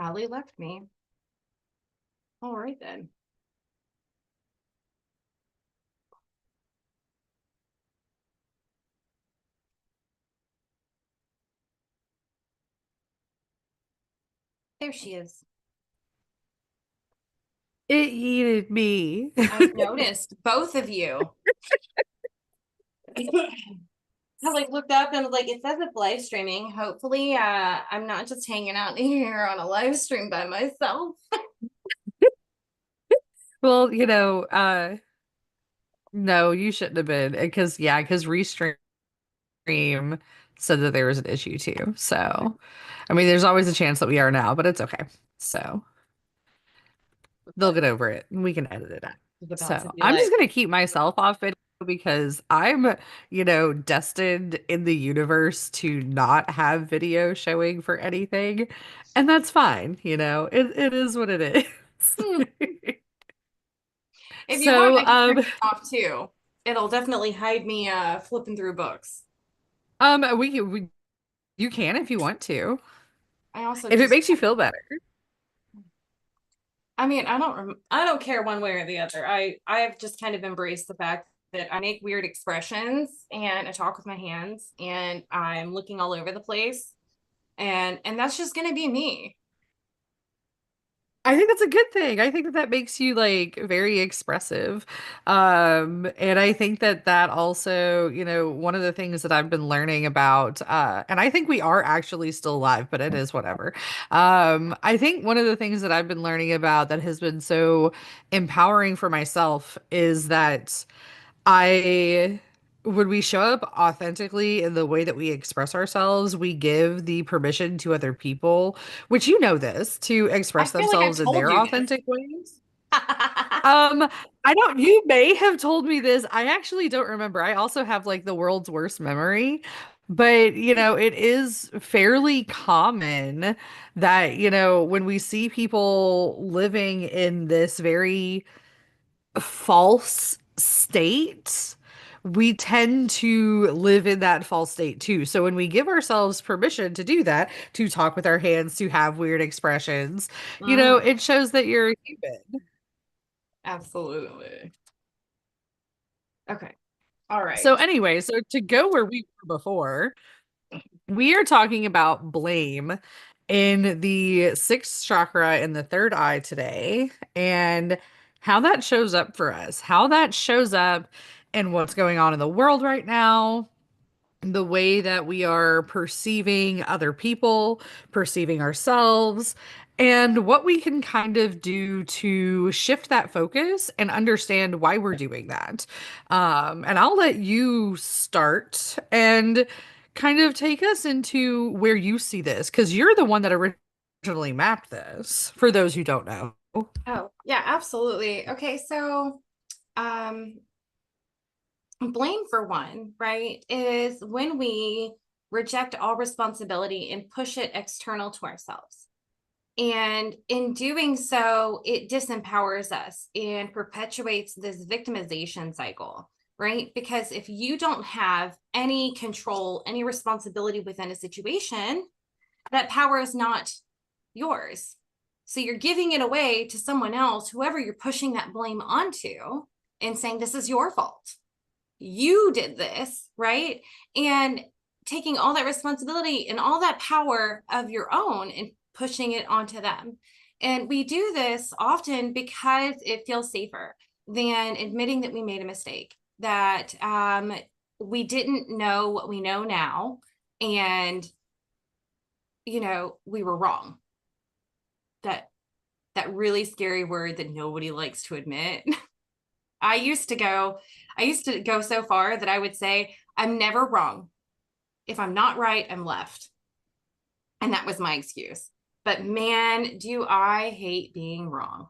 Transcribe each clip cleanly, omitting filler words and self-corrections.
Allie left me. All right then. There she is. It yeeted me. I noticed both of you. I like looked up and like it says it's live streaming. Hopefully, I'm not just hanging out here on a live stream by myself. Well, no, you shouldn't have been. Because Restream said that there was an issue too. So, I mean, there's always a chance that we are now, but it's okay. So, they'll get over it and we can edit it out. I was about to So, be I'm just like, gonna keep myself off video because I'm, destined in the universe to not have video showing for anything. And that's fine, it is what it hmm. is. If you want, So, I can turn it off too. It'll definitely hide me flipping through books. you can if you want to, I also if it just makes you feel better. I mean, I don't care one way or the other. I have just kind of embraced the fact that I make weird expressions and I talk with my hands and I'm looking all over the place and that's just going to be me. I think that's a good thing. I think that that makes you like very expressive. And I think that that also, one of the things that I've been learning about, and I think we are actually still alive, but it is whatever. I think one of the things that I've been learning about that has been so empowering for myself is that I when we show up authentically in the way that we express ourselves, we give the permission to other people, which this, to I express feel like I've themselves in told their you this. authentic ways. Um, I don't, you may have told me this. I actually don't remember. I also have like the world's worst memory, but it is fairly common that, when we see people living in this very false state, we tend to live in that false state too. So when we give ourselves permission to do that, to talk with our hands, to have weird expressions, Mm, it shows that you're a human. absolutely. Okay. All So right. anyway, so to go where we were before, we are talking about blame in the sixth chakra in the third eye today and how that shows up for us, how that shows up and what's going on in the world right now, the way that we are perceiving other people, perceiving ourselves, and what we can kind of do to shift that focus and understand why we're doing that. And I'll let you start and kind of take us into where you see this, because you're the one that originally mapped this, for those who don't know. Oh, yeah, absolutely. Okay, so um blame for one, right, is when we reject all responsibility and push it external to ourselves. And in doing so, it disempowers us and perpetuates this victimization cycle, right? Because if you don't have any control, any responsibility within a situation, that power is not yours. So you're giving it away to someone else, whoever you're pushing that blame onto, and saying, this is your fault. You did this, right? And taking all that responsibility and all that power of your own and pushing it onto them. And we do this often because it feels safer than admitting that we made a mistake, that we didn't know what we know now. And, we were wrong. That that really scary word that nobody likes to admit. I used to go, I used to go so far that I would say, I'm never wrong. If I'm not right, I'm left. And that was my excuse. But man, do I hate being wrong.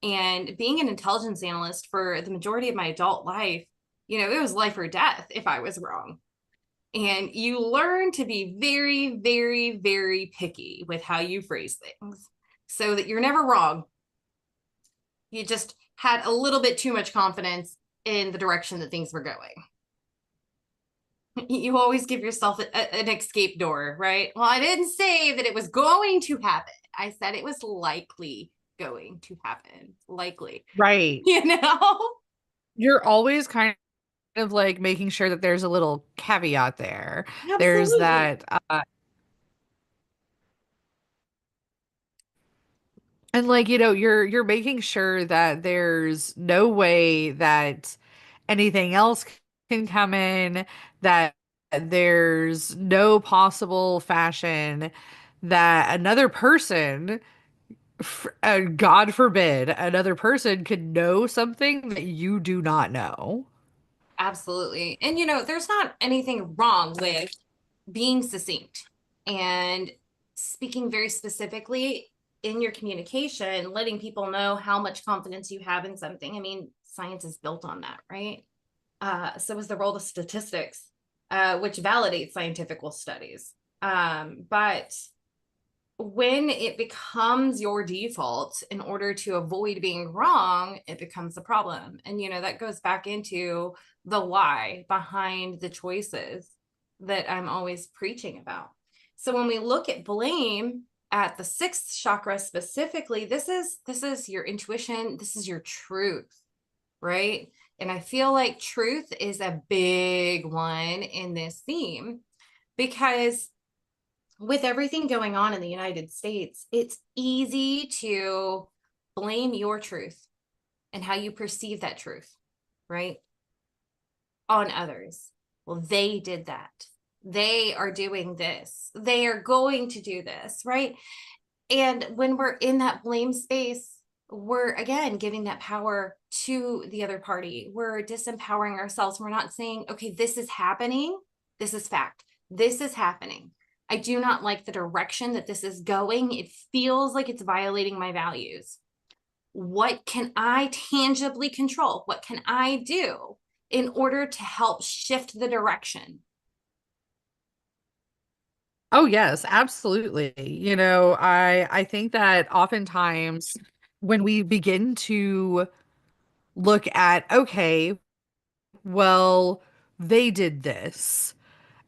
And being an intelligence analyst for the majority of my adult life, it was life or death if I was wrong. And you learn to be very, very, very picky with how you phrase things so that you're never wrong. You just had a little bit too much confidence in the direction that things were going. You always give yourself an escape door, right? Well, I didn't say that it was going to happen. I said it was likely going to happen. Likely, Right. you know? You're always kind of like making sure that there's a little caveat there. There's Absolutely. that, and like, you're making sure that there's no way that anything else can come in, that there's no possible fashion that another person, God forbid, another person could know something that you do not know. Absolutely. And, there's not anything wrong with being succinct and speaking very specifically in your communication, letting people know how much confidence you have in something. I mean, science is built on that, right? So is the role of statistics, which validates scientific studies. But when it becomes your default in order to avoid being wrong, it becomes a problem. And, that goes back into the why behind the choices that I'm always preaching about. So when we look at blame at the sixth chakra specifically, this is your intuition, this is your truth, right? And I feel like truth is a big one in this theme because with everything going on in the United States, it's easy to blame your truth and how you perceive that truth, right? On others. Well, they did that. They are doing this. They are going to do this, right? And when we're in that blame space, we're again giving that power to the other party. We're disempowering ourselves. We're not saying, okay, this is happening. This is fact. This is happening. I do not like the direction that this is going. It feels like it's violating my values. What can I tangibly control? What can I do in order to help shift the direction? Oh yes, absolutely. I think that oftentimes when we begin to look at, okay, well, they did this.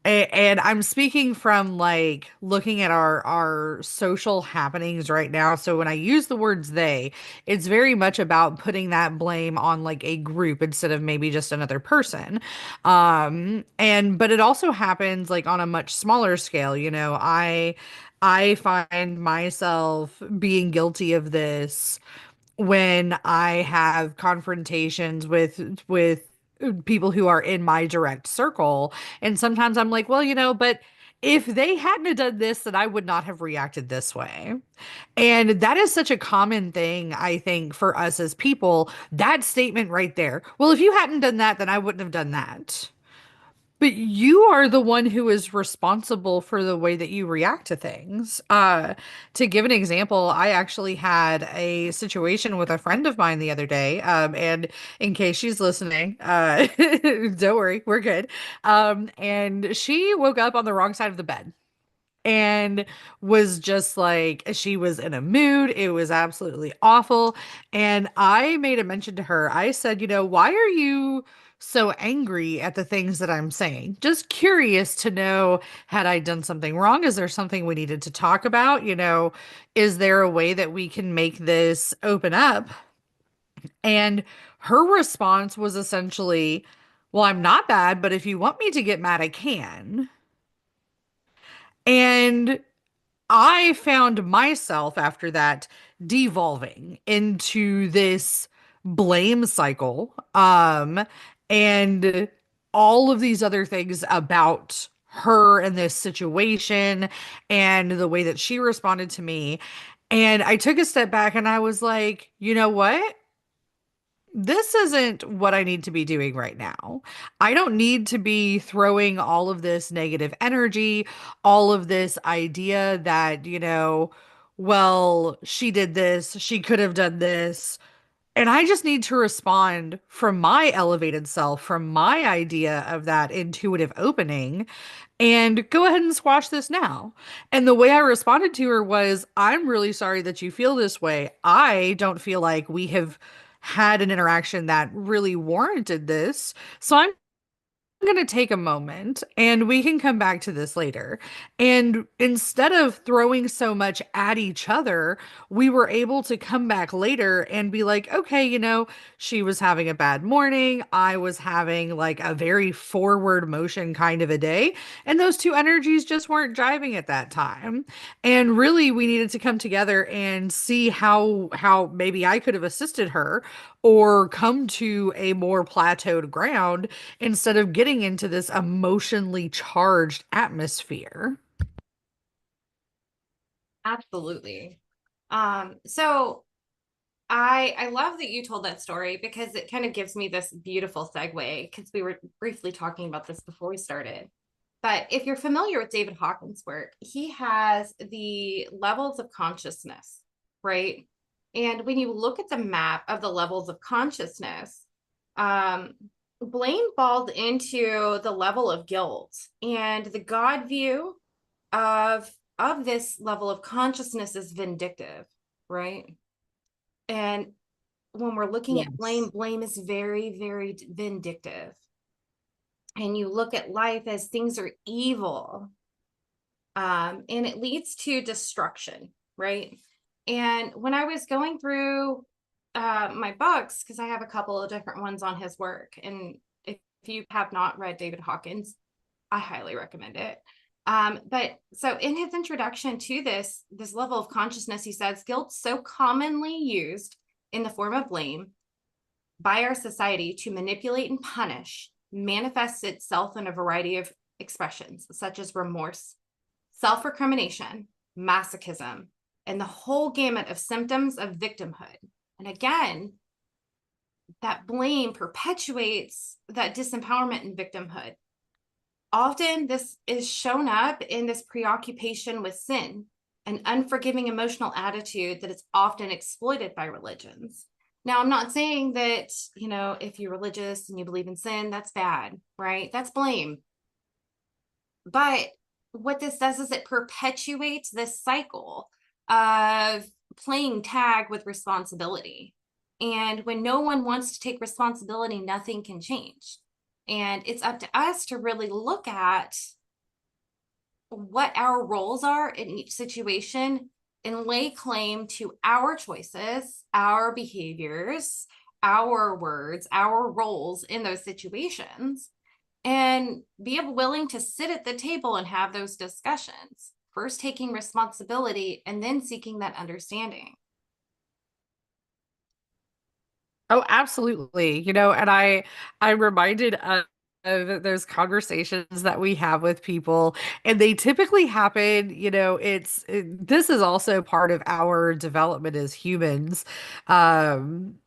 And I'm speaking from like looking at our social happenings right now. So when I use the words they, it's very much about putting that blame on like a group instead of maybe just another person. And but it also happens like on a much smaller scale. I find myself being guilty of this when I have confrontations with people who are in my direct circle. And sometimes I'm like, well, but if they hadn't have done this, then I would not have reacted this way. And that is such a common thing, I think, for us as people. That statement right there. Well, if you hadn't done that, then I wouldn't have done that. But you are the one who is responsible for the way that you react to things. To give an example, I actually had a situation with a friend of mine the other day. And in case she's listening, don't worry, we're good. And she woke up on the wrong side of the bed and was just like, she was in a mood. It was absolutely awful. And I made a mention to her. I said, why are you so angry at the things that I'm saying? Just curious to know, had I done something wrong? Is there something we needed to talk about? Is there a way that we can make this open up? And her response was essentially, well, I'm not bad, but if you want me to get mad, I can. And I found myself after that devolving into this blame cycle. And all of these other things about her and this situation and the way that she responded to me. And I took a step back and I was like, you know what? This isn't what I need to be doing right now. I don't need to be throwing all of this negative energy, all of this idea that, well, she did this, she could have done this. And I just need to respond from my elevated self, from my idea of that intuitive opening, and go ahead and squash this now. And the way I responded to her was, I'm really sorry that you feel this way. I don't feel like we have had an interaction that really warranted this. So I'm going to take a moment and we can come back to this later. And instead of throwing so much at each other, we were able to come back later and be like, okay, she was having a bad morning. I was having like a very forward motion kind of a day. And those two energies just weren't jiving at that time. And really, we needed to come together and see how maybe I could have assisted her or come to a more plateaued ground instead of getting into this emotionally charged atmosphere. Absolutely. So I love that you told that story because it kind of gives me this beautiful segue because we were briefly talking about this before we started. But if you're familiar with David Hawkins' work, he has the levels of consciousness, right? And when you look at the map of the levels of consciousness, um, Blaine falls into the level of guilt, and the God view of this level of consciousness is vindictive, right? And when we're looking at blame, Yes. blame is very, very vindictive. And you look at life as things are evil, and it leads to destruction, right? And when I was going through my books, because I have a couple of different ones on his work, and if you have not read David Hawkins, I highly recommend it. But so in his introduction to this level of consciousness, he says guilt so commonly used in the form of blame by our society to manipulate and punish manifests itself in a variety of expressions, such as remorse, self recrimination, masochism, and the whole gamut of symptoms of victimhood. And again, that blame perpetuates that disempowerment and victimhood. Often, this is shown up in this preoccupation with sin, an unforgiving emotional attitude that is often exploited by religions. Now, I'm not saying that, if you're religious and you believe in sin, that's bad, right? That's blame. But what this does is it perpetuates this cycle of playing tag with responsibility. And when no one wants to take responsibility, nothing can change. And it's up to us to really look at what our roles are in each situation and lay claim to our choices, our behaviors, our words, our roles in those situations, and be willing to sit at the table and have those discussions, first taking responsibility and then seeking that understanding. Oh, absolutely. And I'm reminded of those conversations that we have with people, and they typically happen, this is also part of our development as humans. Um,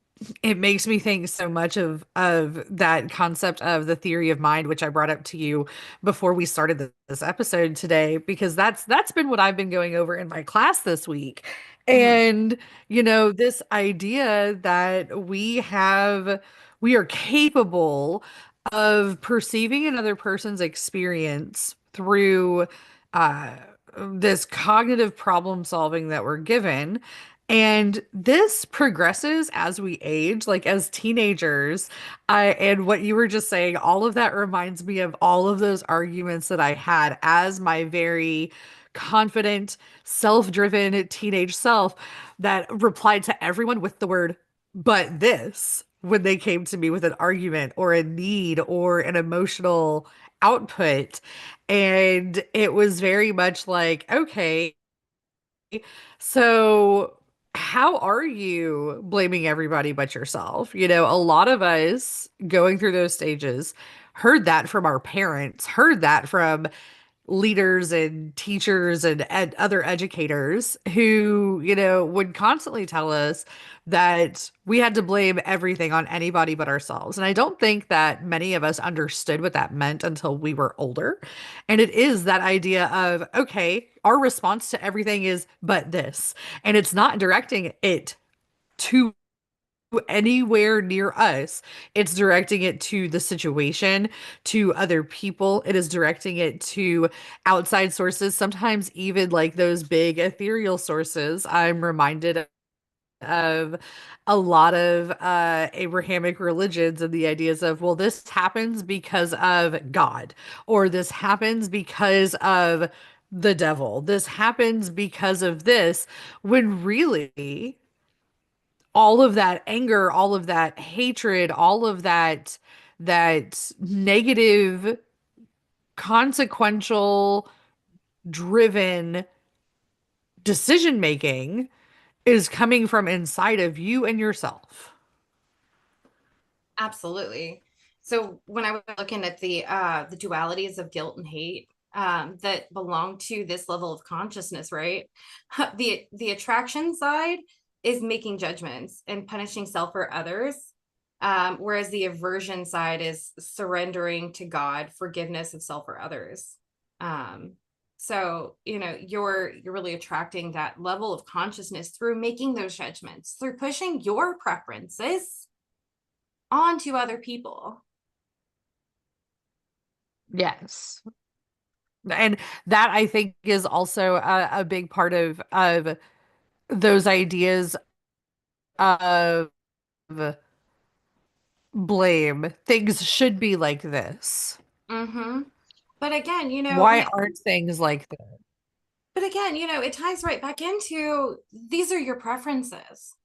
it makes me think so much of that concept of the theory of mind, which I brought up to you before we started this episode today, because that's been what I've been going over in my class this week. Mhm. And this idea that we are capable of perceiving another person's experience through uh, this cognitive problem solving that we're given. And this progresses as we age, like as teenagers. And what you were just saying, all of that reminds me of all of those arguments that I had as my very confident, self-driven teenage self that replied to everyone with the word, but this, when they came to me with an argument or a need or an emotional output. And it was very much like, okay, so how are you blaming everybody but yourself? A lot of us going through those stages heard that from our parents, heard that from leaders and teachers and other educators who, would constantly tell us that we had to blame everything on anybody but ourselves. And I don't think that many of us understood what that meant until we were older. And it is that idea of, okay, our response to everything is but this. And it's not directing it to anywhere near us. It's directing it to the situation, to other people. It is directing it to outside sources, sometimes even like those big ethereal sources. I'm reminded of a lot of Abrahamic religions and the ideas of, well, this happens because of God, or this happens because of the devil, this happens because of this, when really all of that anger, all of that hatred, all of that negative, consequential driven decision making is coming from inside of you and yourself. Absolutely. So when I was looking at the dualities of guilt and hate that belong to this level of consciousness, right? The attraction side is making judgments and punishing self or others, whereas the aversion side is surrendering to God, forgiveness of self or others. Um, so you're really attracting that level of consciousness through making those judgments, through pushing your preferences onto other people. Yes. And that I think is also a big part of those ideas of blame. Things should be like this. Mm-hmm. But again, Why aren't things like this? it ties right back into these are your preferences.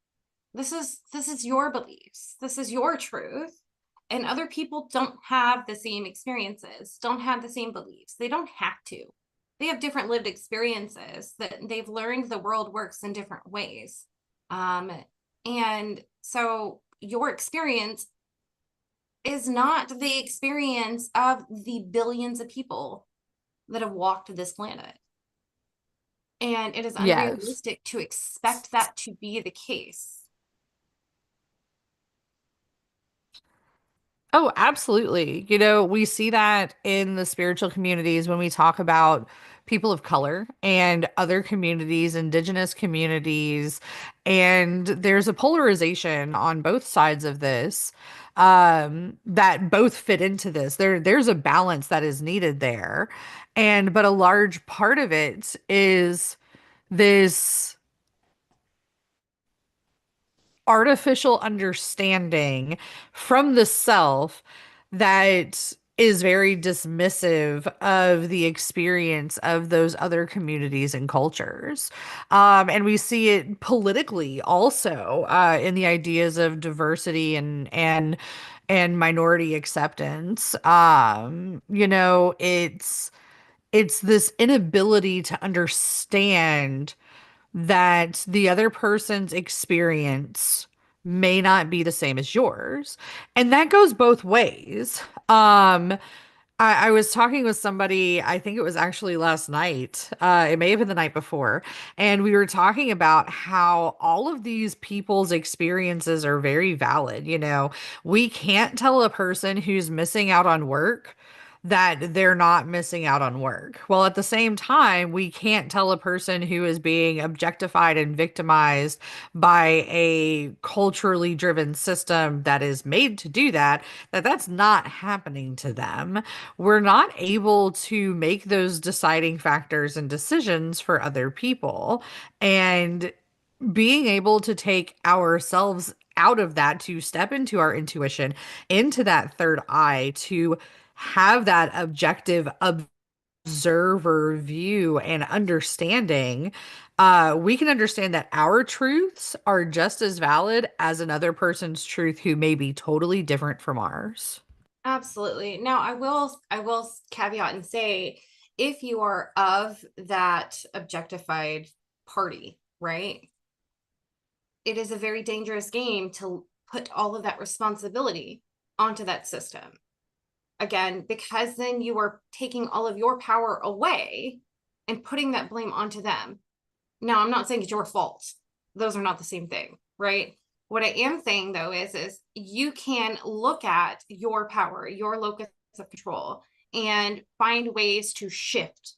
This is your beliefs. This is your truth. And other people don't have the same experiences, don't have the same beliefs. They don't have to. They have different lived experiences that they've learned the world works in different ways. Um, and so your experience is not the experience of the billions of people that have walked this planet. And it is Yes. unrealistic to expect that to be the case. Oh, absolutely. We see that in the spiritual communities when we talk about people of color and other communities, indigenous communities, and there's a polarization on both sides of this that both fit into this. There's a balance that is needed there. And but a large part of it is this artificial understanding from the self that is very dismissive of the experience of those other communities and cultures. And we see it politically also in the ideas of diversity and minority acceptance. It's this inability to understand that the other person's experience may not be the same as yours. And that goes both ways. I was talking with somebody, I think it was actually last night. It may have been the night before. And we were talking about how all of these people's experiences are very valid. We can't tell a person who's missing out on work that they're not missing out on work. Well, at the same time, we can't tell a person who is being objectified and victimized by a culturally driven system that is made to do that, that that's not happening to them. We're not able to make those deciding factors and decisions for other people. And being able to take ourselves out of that, to step into our intuition, into that third eye, to have that objective observer view and understanding, we can understand that our truths are just as valid as another person's truth who may be totally different from ours. Absolutely. Now, I will caveat and say, if you are of that objectified party, right? It is a very dangerous game to put all of that responsibility onto that system. Again, because then you are taking all of your power away and putting that blame onto them. Now, I'm not saying it's your fault. Those are not the same thing, right? What I am saying though is you can look at your power, your locus of control, and find ways to shift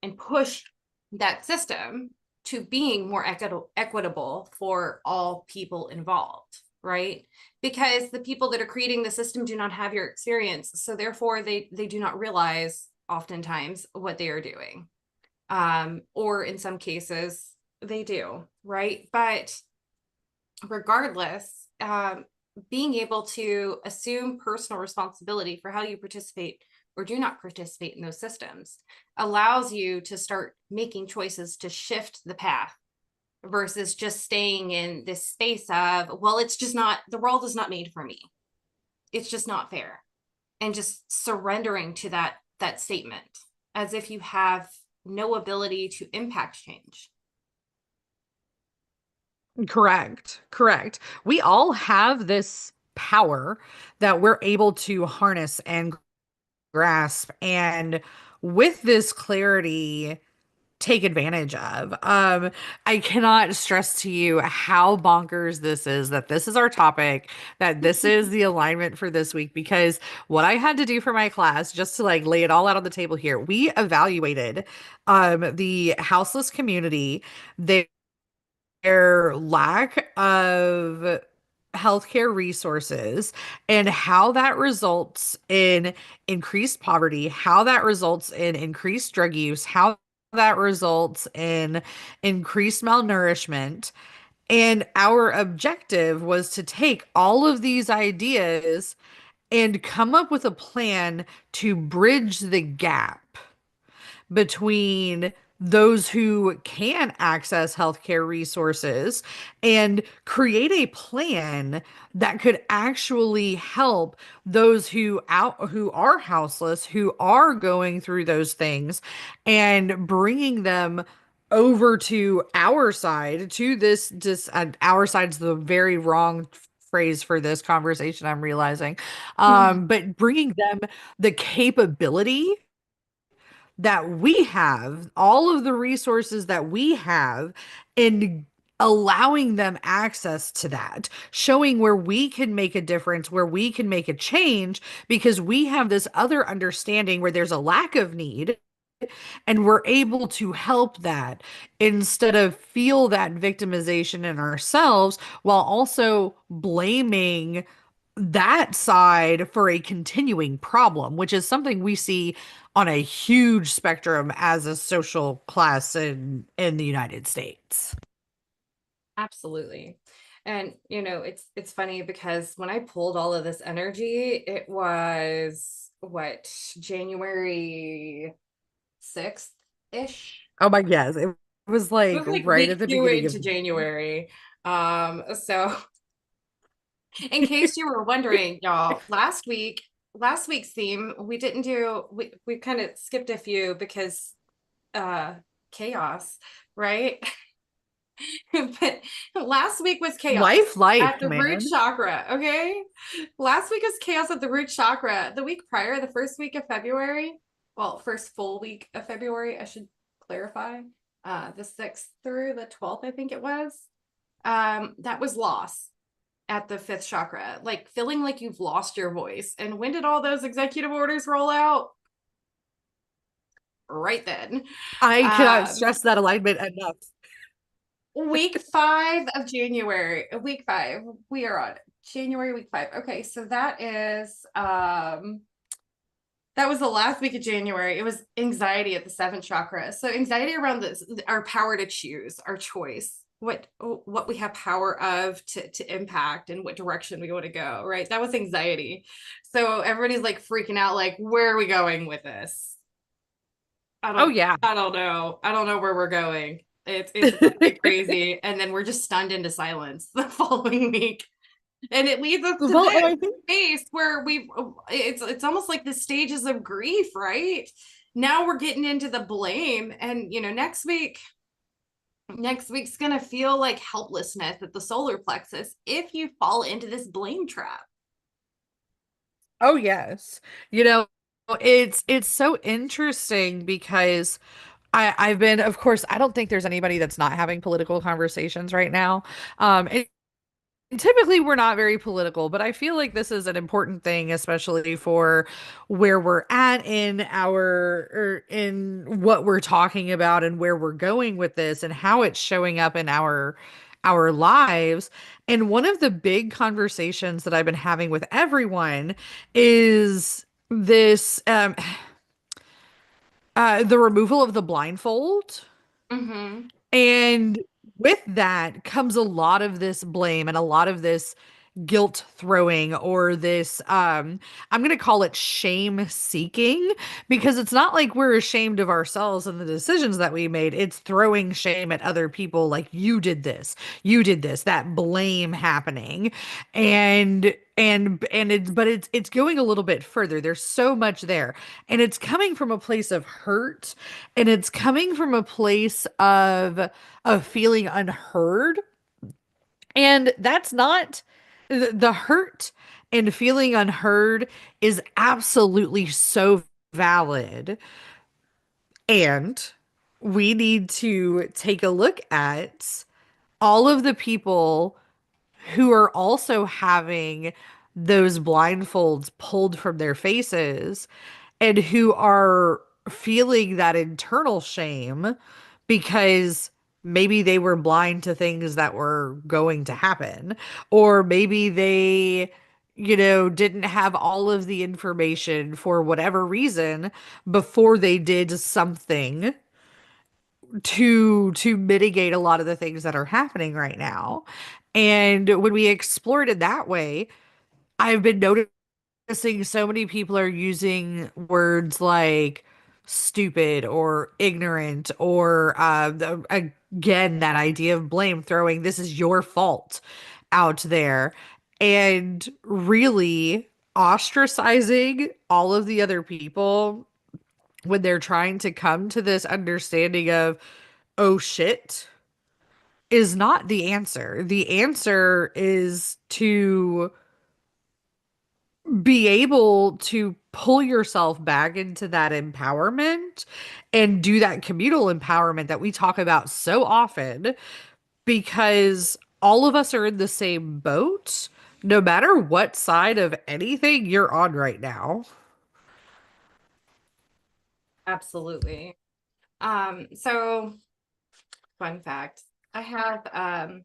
and push that system to being more equitable for all people involved, right? Because the people that are creating the system do not have your experience, so therefore they do not realize oftentimes what they are doing, or in some cases they do, right? But regardless, being able to assume personal responsibility for how you participate or do not participate in those systems allows you to start making choices to shift the path versus just staying in this space of, well, it's just not, the world is not made for me. It's just not fair. And just surrendering to that statement as if you have no ability to impact change. Correct. Correct. We all have this power that we're able to harness and grasp, and with this clarity, take advantage of. I cannot stress to you how bonkers this is, that this is our topic, that this is the alignment for this week, because what I had to do for my class, just to like lay it all out on the table here, we evaluated the houseless community, their lack of healthcare resources, and how that results in increased poverty, how that results in increased drug use, how that results in increased malnourishment. And our objective was to take all of these ideas and come up with a plan to bridge the gap between those who can access healthcare resources and create a plan that could actually help those who are houseless, who are going through those things, and bringing them over to our side, to this our side's the very wrong phrase for this conversation, I'm realizing. But bringing them the capability that we have, all of the resources that we have, and allowing them access to that, showing where we can make a difference, where we can make a change, because we have this other understanding where there's a lack of need, and we're able to help that instead of feel that victimization in ourselves while also blaming that side for a continuing problem, which is something we see on a huge spectrum as a social class in the United States. Absolutely. And it's funny because when I pulled all of this energy, it was what, January 6th ish. Oh my yes, it was It like was like right at week the two beginning into of. January. So in case you were wondering, y'all, last week's theme, we kind of skipped a few because uh chaos, right? But last week was chaos Life, at the root man. chakra. Okay. Last week was chaos at the root chakra. The week prior, the first week of February, well, first full week of February, I should clarify, the 6th through the 12th, I think it was. That was loss at the fifth chakra, like feeling like you've lost your voice. And when did all those executive orders roll out? Right then. I cannot Um, stress that alignment enough. week 5 of January, week 5, we are on January week 5. Okay, so that was the last week of January. It was anxiety at the seventh chakra. So anxiety around this, our power to choose, our choice, what we have power of to impact and what direction we want to go, right? That was anxiety. So everybody's like freaking out, like, where are we going with this? I Oh don't yeah. I don't know. I don't know where we're going. It's about to get crazy. And then we're just stunned into silence the following week. And it leads us to Well, and this I think space where it's almost like the stages of grief, right? Now we're getting into the blame. And next week's gonna feel like helplessness at the solar plexus if you fall into this blame trap. oh yes. You know, it's so interesting because I've been, of course, I don't think there's anybody that's not having political conversations right now. And typically we're not very political, but I feel like this is an important thing, especially for where we're at in in what we're talking about and where we're going with this and how it's showing up in our lives. And one of the big conversations that I've been having with everyone is this the removal of the blindfold. Mm-hmm. And with that comes a lot of this blame and a lot of this guilt throwing, or this I'm going to call it shame seeking, because it's not like we're ashamed of ourselves and the decisions that we made. It's throwing shame at other people, like, you did this, that blame happening. And it's, but it's going a little bit further. There's so much there, and it's coming from a place of hurt, and it's coming from a place of feeling unheard. And that's not the hurt, and feeling unheard is absolutely so valid. And we need to take a look at all of the people who are also having those blindfolds pulled from their faces, and who are feeling that internal shame because maybe they were blind to things that were going to happen, or maybe they, didn't have all of the information for whatever reason before they did something to mitigate a lot of the things that are happening right now. And when we explored it that way, I've been noticing so many people are using words like stupid or ignorant, or again, that idea of blame, throwing this is your fault out there, and really ostracizing all of the other people when they're trying to come to this understanding of, oh shit, is not the answer. The answer is to be able to pull yourself back into that empowerment and do that communal empowerment that we talk about so often, because all of us are in the same boat, no matter what side of anything you're on right now. Absolutely. So fun fact, I have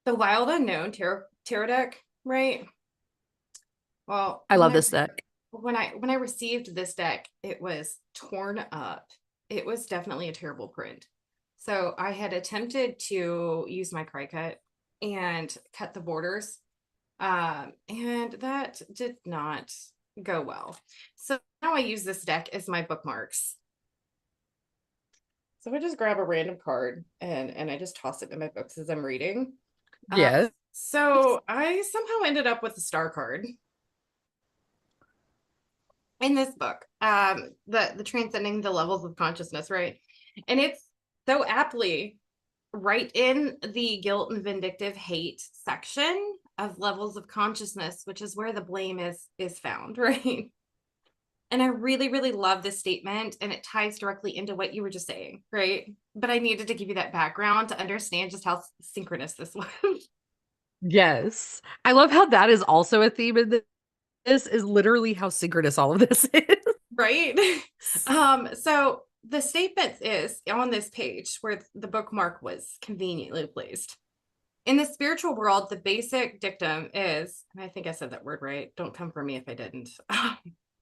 the Wild Unknown tarot deck, right? Well, I love this deck. when I received this deck, it was torn up. It was definitely a terrible print. So I had attempted to use my Cricut and cut the borders, and that did not go well. So now I use this deck as my bookmarks. So I just grab a random card and I just toss it in my books as I'm reading. Uh, Yes. so I somehow ended up with the star card in this book, the transcending the levels of consciousness, right? And it's so aptly right in the guilt and vindictive hate section of levels of consciousness, which is where the blame is found, right? And I really, really love this statement, and it ties directly into what you were just saying, right? But I needed to give you that background to understand just how synchronous this was. Yes. I love how that is also a theme in this, is literally how synchronous all of this is. Right? So the statement is on this page where the bookmark was conveniently placed. In the spiritual world, the basic dictum is, and I think I said that word right. Don't come for me if I didn't.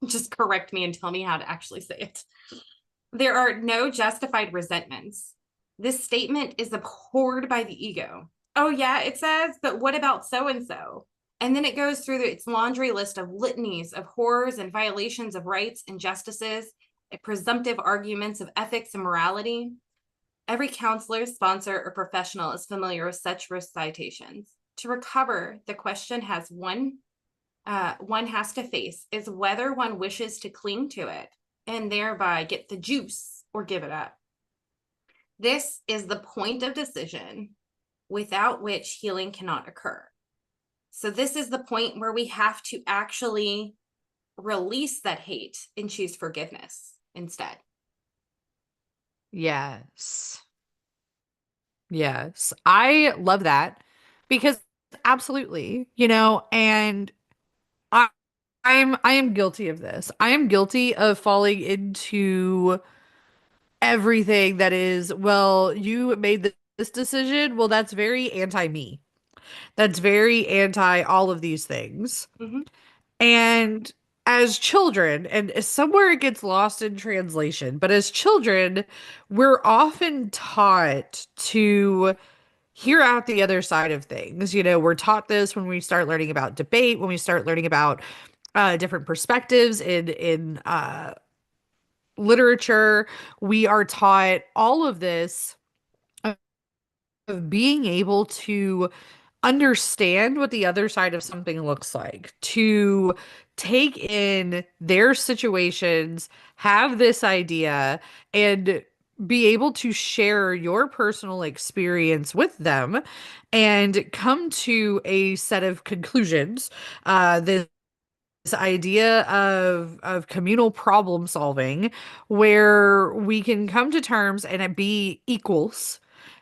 Just correct me and tell me how to actually say it. There are no justified resentments. This statement is abhorred by the ego. Oh, yeah, it says, but what about so and so? And then it goes through its laundry list of litanies of horrors and violations of rights, injustices, presumptive arguments of ethics and morality. Every counselor, sponsor, or professional is familiar with such recitations. To recover, the question has one has to face is whether one wishes to cling to it and thereby get the juice or give it up. This is the point of decision without which healing cannot occur. So this is the point where we have to actually release that hate and choose forgiveness instead. Yes. Yes. I love that, because absolutely, and I am guilty of this. I am guilty of falling into everything that is, well, you made this decision. Well, that's very anti me. That's very anti all of these things. Mhm. And as children, and somewhere it gets lost in translation, but as children, we're often taught to hear out the other side of things. You know, we're taught this when we start learning about debate, when we start learning about different perspectives in literature. We are taught all of this of being able to understand what the other side of something looks like, to take in their situations, have this idea, and be able to share your personal experience with them and come to a set of conclusions. This idea of communal problem solving where we can come to terms and it be equals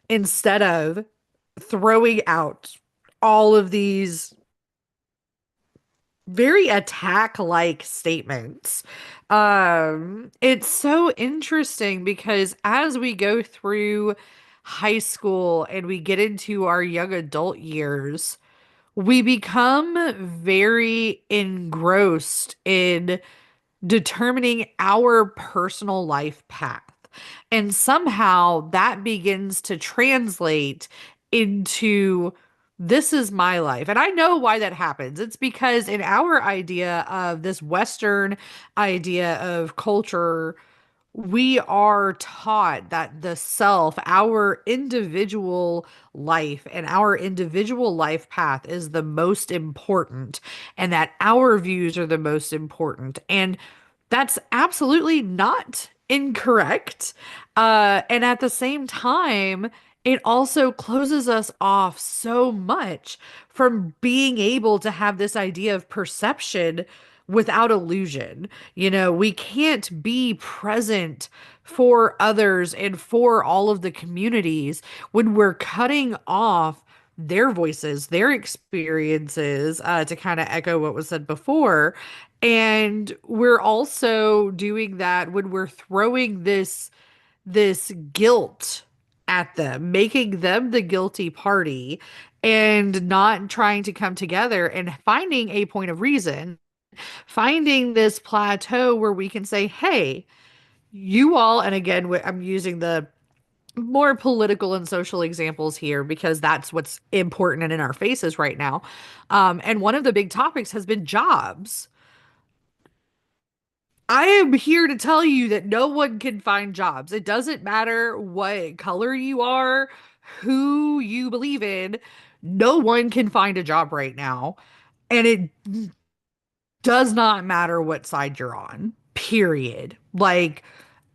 instead of throwing out all of these very attack-like statements. It's so interesting because as we go through high school and we get into our young adult years, we become very engrossed in determining our personal life path. And somehow that begins to translate into this is my life. And I know why that happens. It's because in our idea of this Western idea of culture, we are taught that the self, our individual life and our individual life path is the most important, and that our views are the most important. And that's absolutely not incorrect. And at the same time, it also closes us off so much from being able to have this idea of perception without illusion. You know, we can't be present for others and for all of the communities when we're cutting off their voices, their experiences, to kind of echo what was said before. And we're also doing that when we're throwing this guilt at them, making them the guilty party and not trying to come together and finding a point of reason, finding this plateau where we can say, hey, you all, and again, I'm using the more political and social examples here because that's what's important and in our faces right now. And one of the big topics has been jobs. I am here to tell you that no one can find jobs. It doesn't matter what color you are, who you believe in, no one can find a job right now. And it does not matter what side you're on, period. Like,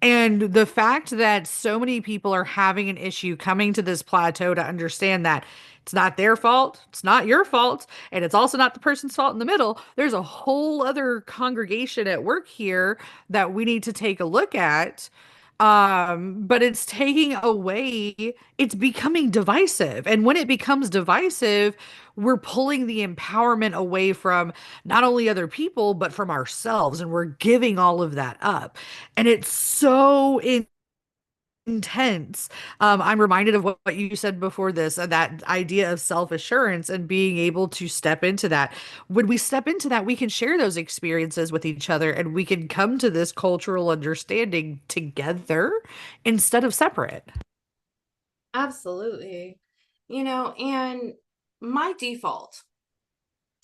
and the fact that so many people are having an issue coming to this plateau to understand that it's not their fault, it's not your fault, and it's also not the person's fault in the middle. There's a whole other congregation at work here that we need to take a look at. But it's taking away, it's becoming divisive. And when it becomes divisive, we're pulling the empowerment away from not only other people, but from ourselves. And we're giving all of that up. And it's so intense. I'm reminded of what you said before this, that idea of self-assurance and being able to step into that. When we step into that, we can share those experiences with each other and we can come to this cultural understanding together instead of separate. Absolutely. You know, and my default,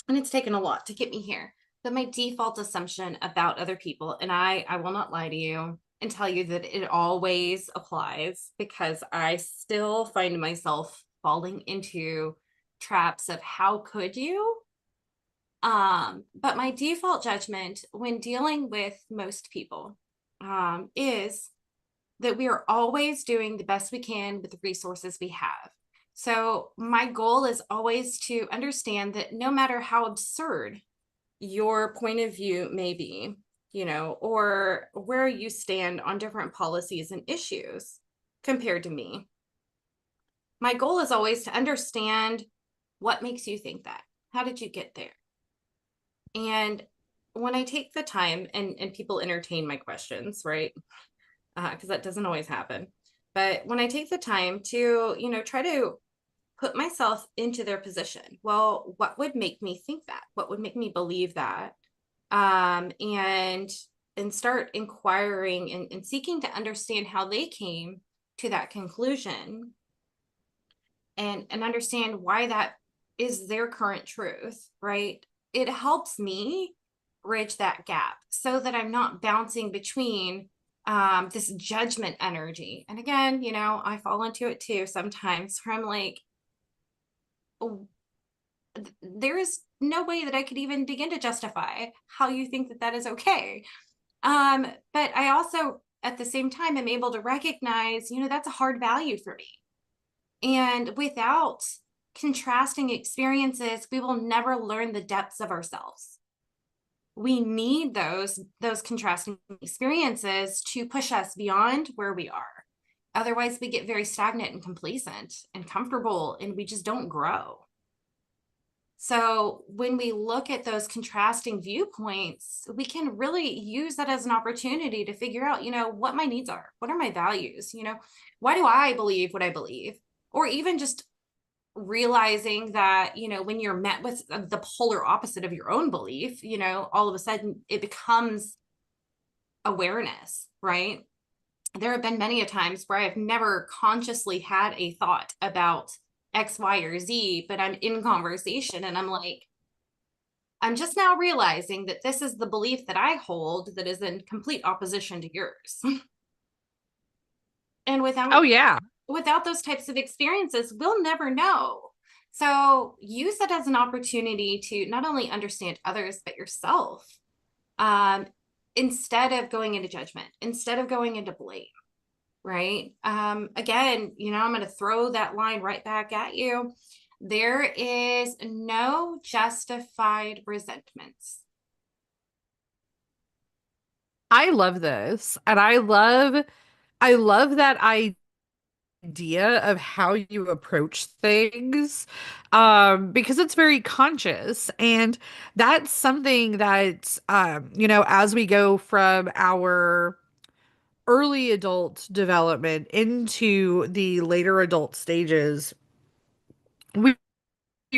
and it's taken a lot to get me here, but my default assumption about other people, and I will not lie to you and tell you that it always applies because I still find myself falling into traps of how could you? But my default judgment when dealing with most people is that we are always doing the best we can with the resources we have. So, my goal is always to understand that no matter how absurd your point of view may be, you know, or where you stand on different policies and issues compared to me, my goal is always to understand what makes you think that. How did you get there? And when I take the time and people entertain my questions, right? Because that doesn't always happen. But when I take the time to, you know, try to put myself into their position, well, what would make me think that? What would make me believe that? And start inquiring and seeking to understand how they came to that conclusion. and understand why that is their current truth, right? It helps me bridge that gap so that I'm not bouncing between this judgment energy. And again, I fall into it too sometimes where I'm like, oh, there is no way that I could even begin to justify how you think that that is okay. But I also, at the same time, am able to recognize, that's a hard value for me. And without contrasting experiences, we will never learn the depths of ourselves. We need those contrasting experiences to push us beyond where we are. Otherwise, we get very stagnant and complacent and comfortable, and we just don't grow. So when we look at those contrasting viewpoints, we can really use that as an opportunity to figure out, what my needs are, what are my values, why do I believe what I believe? Or even just realizing that, when you're met with the polar opposite of your own belief, all of a sudden it becomes awareness, right? There have been many a times where I've never consciously had a thought about X, Y, or Z, but I'm in conversation and I'm like, I'm just now realizing that this is the belief that I hold that is in complete opposition to yours. And Oh without yeah. without those types of experiences, we'll never know. So use it as an opportunity to not only understand others, but yourself, um, instead of going into judgment, instead of going into blame, right? Again, I'm going to throw that line right back at you. There is no justified resentments. I love this. And I love that idea of how you approach things, because it's very conscious. And that's something that, as we go from our early adult development into the later adult stages, we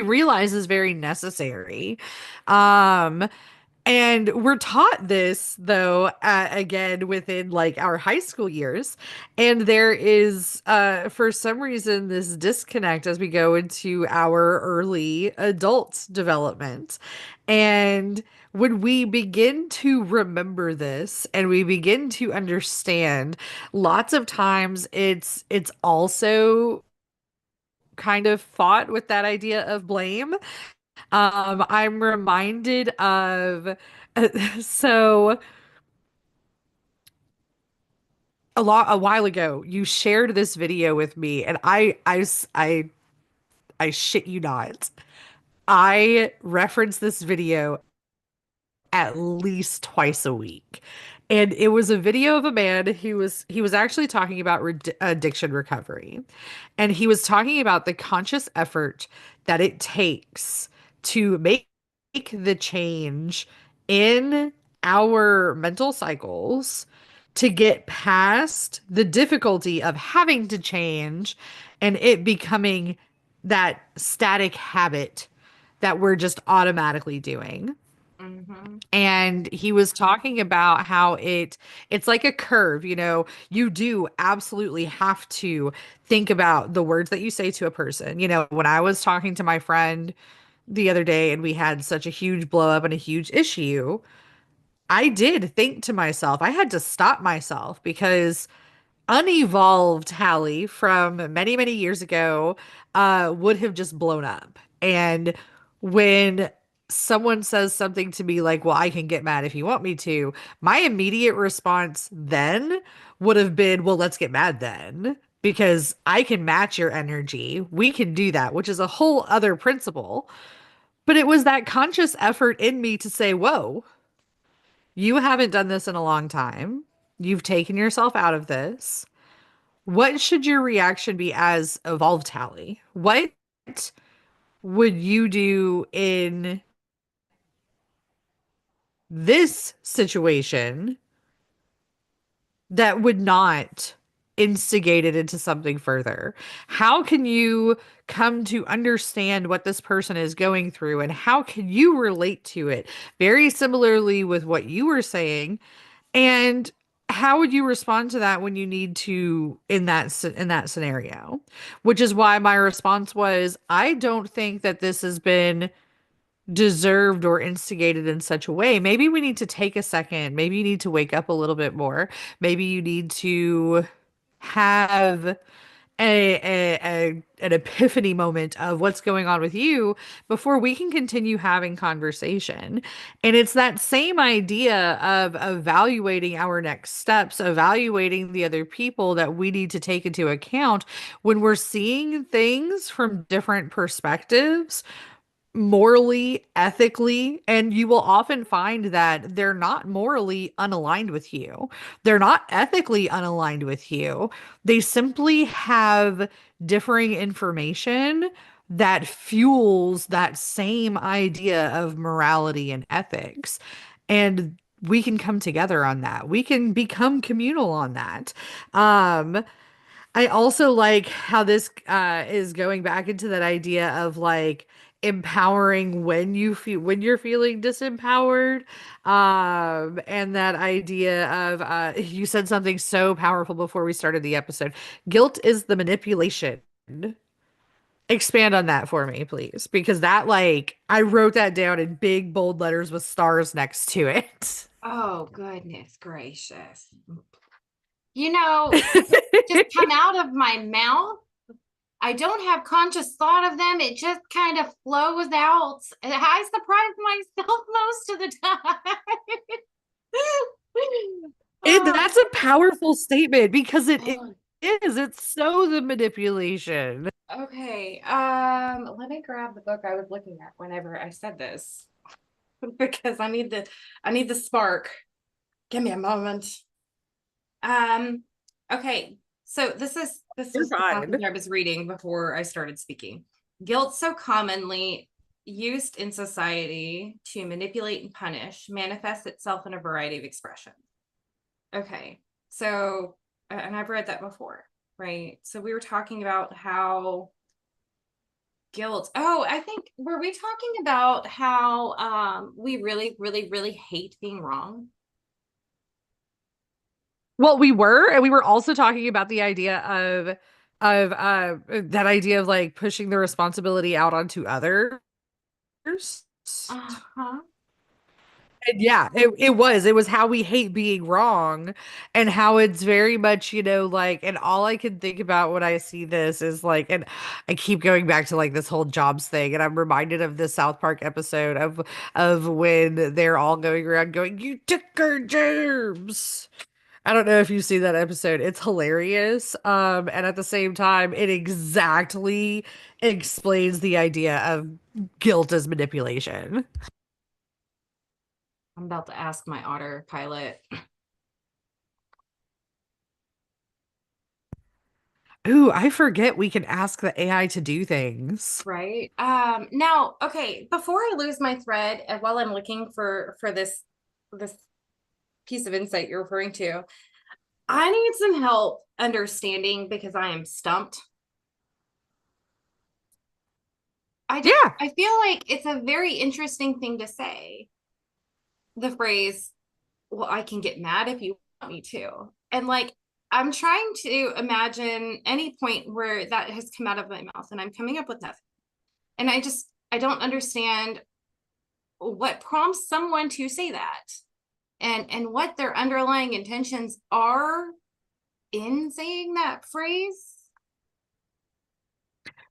realize is very necessary. Um, And we're taught this though, again within like our high school years. And there is, for some reason, this disconnect as we go into our early adult development. And when we begin to remember this and we begin to understand, lots of times it's also kind of fought with that idea of blame. I'm reminded of so a while ago, you shared this video with me, and I shit you not. I reference this video at least twice a week. And it was a video of a man who was actually talking about addiction recovery. And he was talking about the conscious effort that it takes to make the change in our mental cycles to get past the difficulty of having to change and it becoming that static habit that we're just automatically doing. Mm-hmm. And he was talking about how it's like a curve, you do absolutely have to think about the words that you say to a person. When I was talking to my friend the other day and we had such a huge blow up and a huge issue, I did think to myself, I had to stop myself because unevolved Hallie from many, many years ago would have just blown up. And when someone says something to me like, well, I can get mad if you want me to, my immediate response then would have been, well, let's get mad then. Because I can match your energy. We can do that, which is a whole other principle. But it was that conscious effort in me to say, whoa, you haven't done this in a long time. You've taken yourself out of this. What should your reaction be as evolved Hallie? What would you do in this situation that would not instigate it into something further? How can you come to understand what this person is going through and how can you relate to it? Very similarly with what you were saying. And how would you respond to that when you need to in that scenario? Which is why my response was, I don't think that this has been deserved or instigated in such a way. Maybe we need to take a second. Maybe you need to wake up a little bit more. Maybe you need to have an epiphany moment of what's going on with you before we can continue having conversation. And it's that same idea of evaluating our next steps, evaluating the other people that we need to take into account when we're seeing things from different perspectives, morally, ethically, and you will often find that they're not morally unaligned with you. They're not ethically unaligned with you. They simply have differing information that fuels that same idea of morality and ethics. And we can come together on that. We can become communal on that. I also like how this is going back into that idea of like empowering when when you're feeling disempowered. And that idea of you said something so powerful before we started the episode. Guilt is the manipulation. Expand on that for me, please, because that like I wrote that down in big bold letters with stars next to it. Oh, goodness gracious. They just come out of my mouth. I don't have conscious thought of them. It just kind of flows out. And I surprise myself most of the time. Oh, That's a powerful statement because it oh, is. It's so the manipulation. okay. Let me grab the book I was looking at whenever I said this because I need the spark. Give me a moment. Um, okay. So this You're was the fine. passage I was reading before I started speaking. Guilt so commonly used in society to manipulate and punish manifests itself in a variety of expressions. Okay. So, and I've read that before, right? So we were talking about how guilt. Oh, I think were we talking about how we really, really, really hate being wrong? Well, we were, and we were also talking about the idea of that idea of like pushing the responsibility out onto others. Uh-huh. And yeah, it was how we hate being wrong and how it's very much, like, and all I can think about when I see this is like, and I keep going back to like this whole jobs thing, and I'm reminded of the South Park episode of when they're all going around going, "You took our germs." I don't know if you see that episode. It's hilarious. And at the same time, it exactly explains the idea of guilt as manipulation. I'm about to ask my autopilot. Ooh, I forget we can ask the AI to do things. Right. Now, okay, before I lose my thread and while I'm looking for this piece of insight you're referring to, I need some help understanding because I am stumped. Yeah. I feel like it's a very interesting thing to say. The phrase, well, I can get mad if you want me to. And like I'm trying to imagine any point where that has come out of my mouth and I'm coming up with nothing. And I don't understand what prompts someone to say that and what their underlying intentions are in saying that phrase.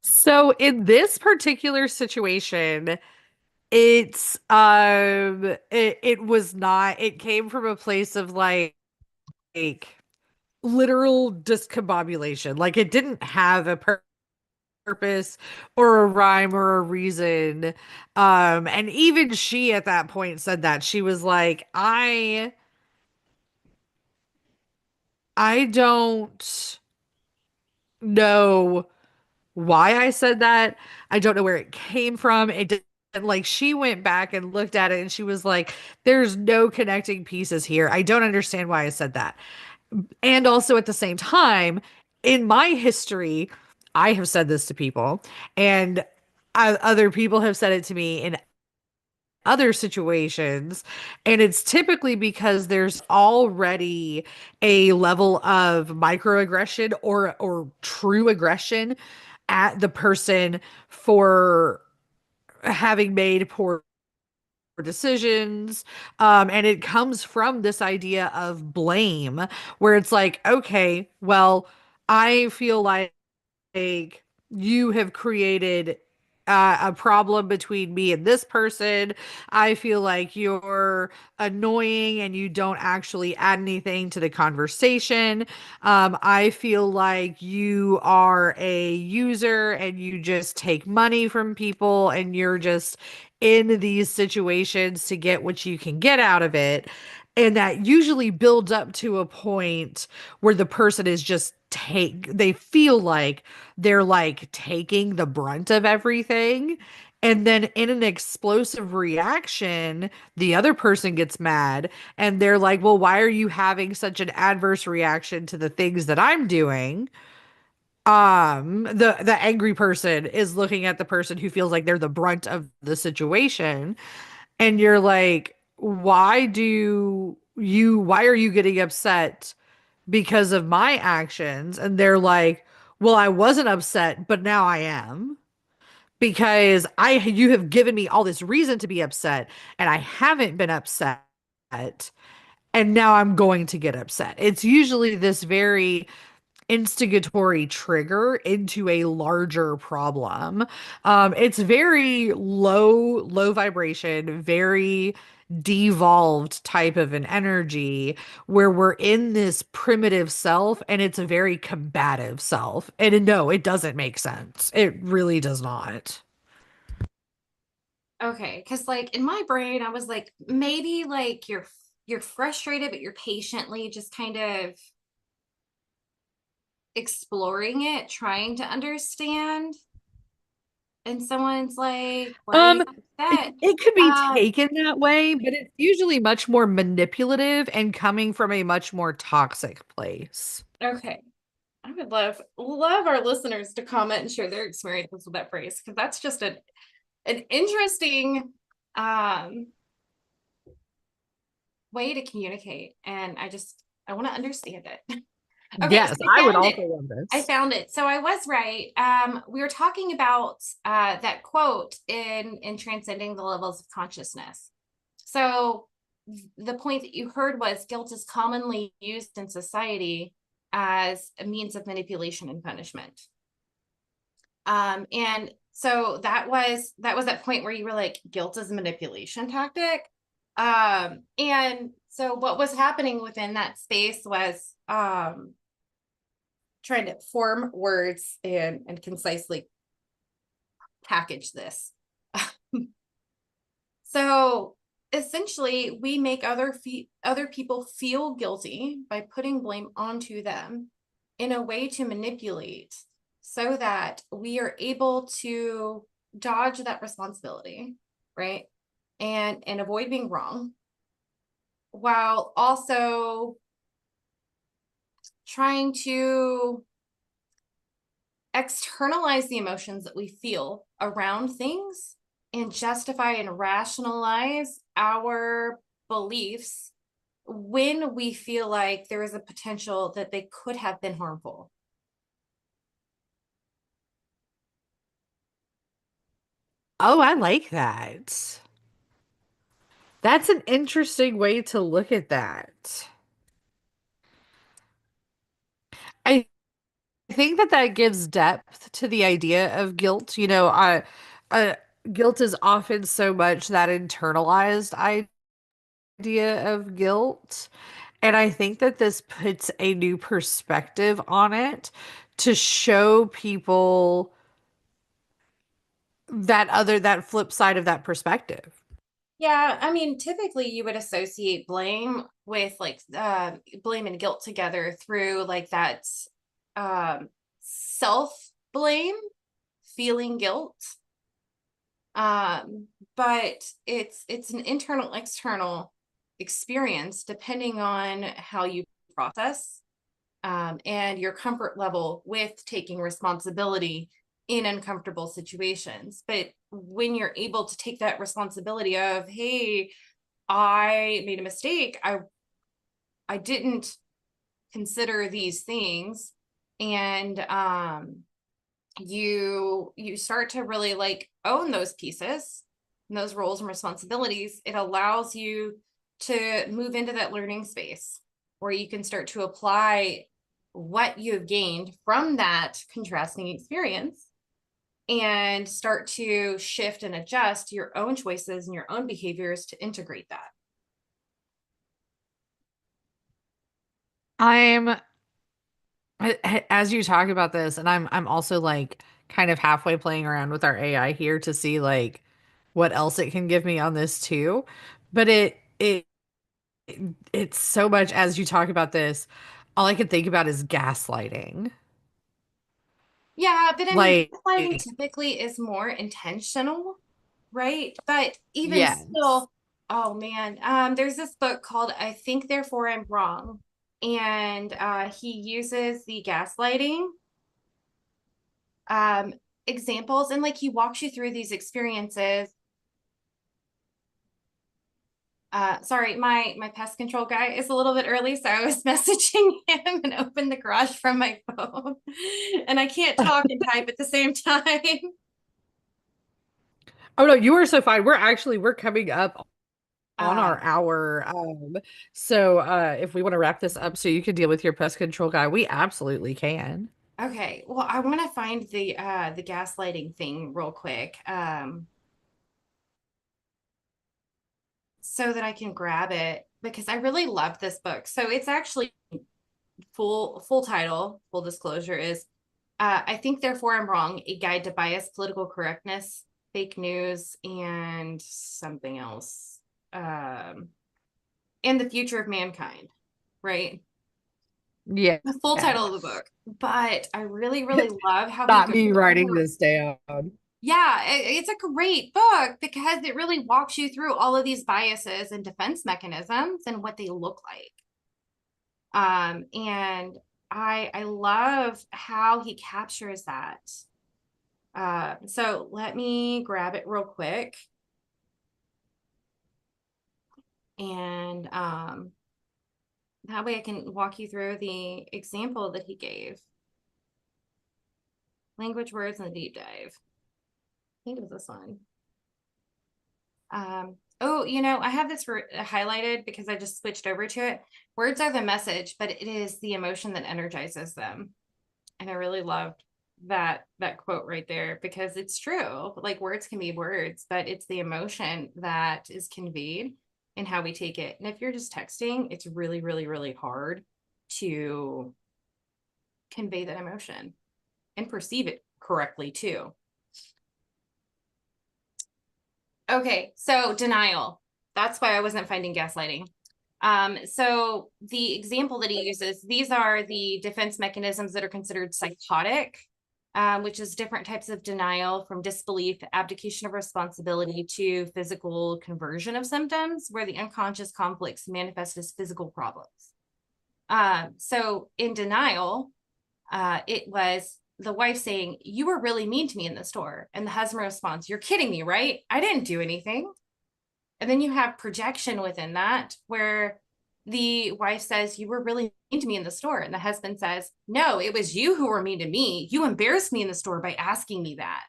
So in this particular situation, it was not, it came from a place of like literal discombobulation. Like it didn't have a purpose or a rhyme or a reason. And even she at that point said that she was like, I don't know why I said that. I don't know where it came from. It did like she went back and looked at it and she was like, there's no connecting pieces here. I don't understand why I said that. And also at the same time, in my history, I have said this to people, and other people have said it to me in other situations. And it's typically because there's already a level of microaggression or true aggression at the person for having made poor decisions. And it comes from this idea of blame, where it's like, okay, well, I feel like you have created a problem between me and this person. I feel like you're annoying and you don't actually add anything to the conversation. I feel like you are a user and you just take money from people and you're just in these situations to get what you can get out of it. And that usually builds up to a point where the person is just they feel like they're like taking the brunt of everything. And then in an explosive reaction, the other person gets mad and they're like, well, why are you having such an adverse reaction to the things that I'm doing? The angry person is looking at the person who feels like they're the brunt of the situation. And you're like, why are you getting upset because of my actions? And they're like, well, I wasn't upset, but now I am because you have given me all this reason to be upset and I haven't been upset. And now I'm going to get upset. It's usually this very instigatory trigger into a larger problem. It's very low vibration, very devolved type of an energy where we're in this primitive self and it's a very combative self. And no, it doesn't make sense. It really does not. Okay, because like in my brain, I was like, maybe like you're frustrated, but you're patiently just kind of exploring it, trying to understand. And someone's like, why are you Um, upset? it could be Um, taken that way, but it's usually much more manipulative and coming from a much more toxic place. okay. I would love our listeners to comment and share their experiences with that phrase because that's just an interesting um way to communicate. And I want to understand it. Okay, so Yes, I would also love I this. found it. So I was right. We were talking about that quote in Transcending the Levels of Consciousness. So the point that you heard was guilt is commonly used in society as a means of manipulation and punishment. And so that was that point where you were like, guilt is a manipulation tactic. And so what was happening within that space was trying to form words and concisely package this. So essentially, we make other people feel guilty by putting blame onto them in a way to manipulate so that we are able to dodge that responsibility, right? And avoid being wrong while also trying to externalize the emotions that we feel around things and justify and rationalize our beliefs when we feel like there is a potential that they could have been harmful. Oh, I like that. That's an interesting way to look at that. I think that that gives depth to the idea of guilt. Uh, guilt is often so much that internalized idea of guilt. And I think that this puts a new perspective on it to show people that flip side of that perspective. Yeah, I mean, typically you would associate blame with like blame and guilt together through like that self blame, feeling guilt. Um, but it's an internal external experience depending on how you process and your comfort level with taking responsibility in uncomfortable situations. But when you're able to take that responsibility of, hey, I made a mistake, I didn't consider these things, and you start to really like own those pieces and those roles and responsibilities, it allows you to move into that learning space where you can start to apply what you've gained from that contrasting experience and start to shift and adjust your own choices and your own behaviors to integrate that. I'm as you talk about this, and I'm also like kind of halfway playing around with our AI here to see like what else it can give me on this too. But it's so much as you talk about this, all I can think about is gaslighting. Yeah, but I mean, Like, gaslighting typically is more intentional, right? But even yes. still, oh man, there's this book called I Think Therefore I'm Wrong. And he uses the gaslighting um examples, and like he walks you through these experiences. Sorry, my pest control guy is a little bit early, so I was messaging him and opened the garage from my phone. And I can't talk and type at the same time. Oh no, you are so fine. We're coming up on Uh, our hour. So if we want to wrap this up so you can deal with your pest control guy, we absolutely can. okay. Well, I want to find the gaslighting thing real quick. So that I can grab it because I really love this book. So it's actually full title, full disclosure is I Think Therefore I'm Wrong, A Guide to Bias, Political Correctness, Fake News, and something else. Um, and the Future of Mankind, right? Yeah. The full title of the book. But I really, really love how he Not goes me writing over. this down. Yeah, it's a great book because it really walks you through all of these biases and defense mechanisms and what they look like. And I love how he captures that. So let me grab it real quick. And that way I can walk you through the example that he gave. Language, words, and the deep dive. I think it was this one. Oh, I have this highlighted because I just switched over to it. Words are the message, but it is the emotion that energizes them. And I really loved that quote right there because it's true. Like words can be words, but it's the emotion that is conveyed and how we take it. And if you're just texting, it's really, really, really hard to convey that emotion and perceive it correctly too. Okay, so denial. That's why I wasn't finding gaslighting. So the example that he uses, these are the defense mechanisms that are considered psychotic, which is different types of denial from disbelief, abdication of responsibility to physical conversion of symptoms, where the unconscious conflicts manifest as physical problems. So in denial, it was the wife saying, "You were really mean to me in the store." And the husband responds, "You're kidding me, right? I didn't do anything." And then you have projection within that, where the wife says, "You were really mean to me in the store." And the husband says, "No, it was you who were mean to me. You embarrassed me in the store by asking me that."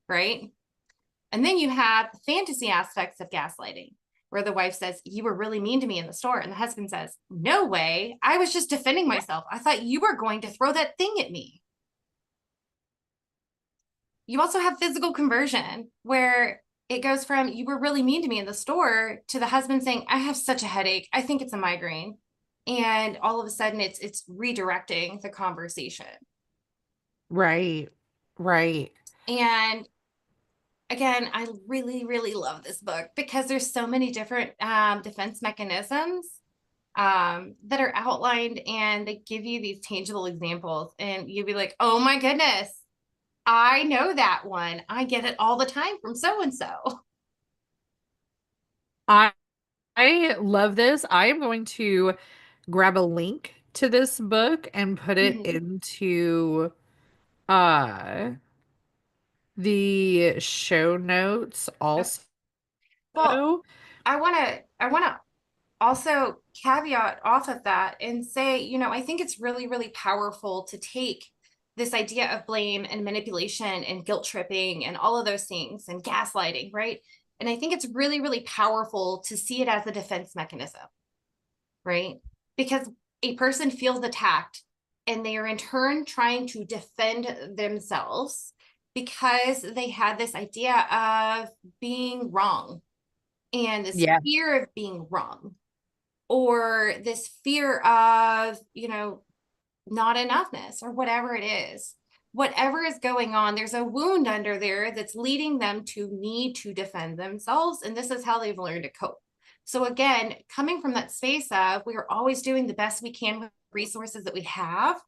Right. And then you have fantasy aspects of gaslighting, where the wife says, "You were really mean to me in the store." And the husband says, "No way. I was just defending myself. I thought you were going to throw that thing at me." You also have physical conversion, where it goes from "you were really mean to me in the store" to the husband saying, "I have such a headache. I think it's a migraine." And all of a sudden it's redirecting the conversation. Right. Right. And again, I really, really love this book because there's so many different defense mechanisms that are outlined, and they give you these tangible examples, and you'd be like, "Oh my goodness, I know that one. I get it all the time from so and so." I I love this. I am going to grab a link to this book and put it into uh the show notes Okay. also. Well, I want to also caveat off of that and say, I think it's really, really powerful to take this idea of blame and manipulation and guilt tripping and all of those things and gaslighting, right? And I think it's really, really powerful to see it as a defense mechanism, right? Because a person feels attacked and they are in turn trying to defend themselves because they had this idea of being wrong and this Yeah. fear of being wrong or this fear of, not enoughness or whatever it is. Whatever is going on, there's a wound under there that's leading them to need to defend themselves. And this is how they've learned to cope. So, again, coming from that space of we are always doing the best we can with resources that we have,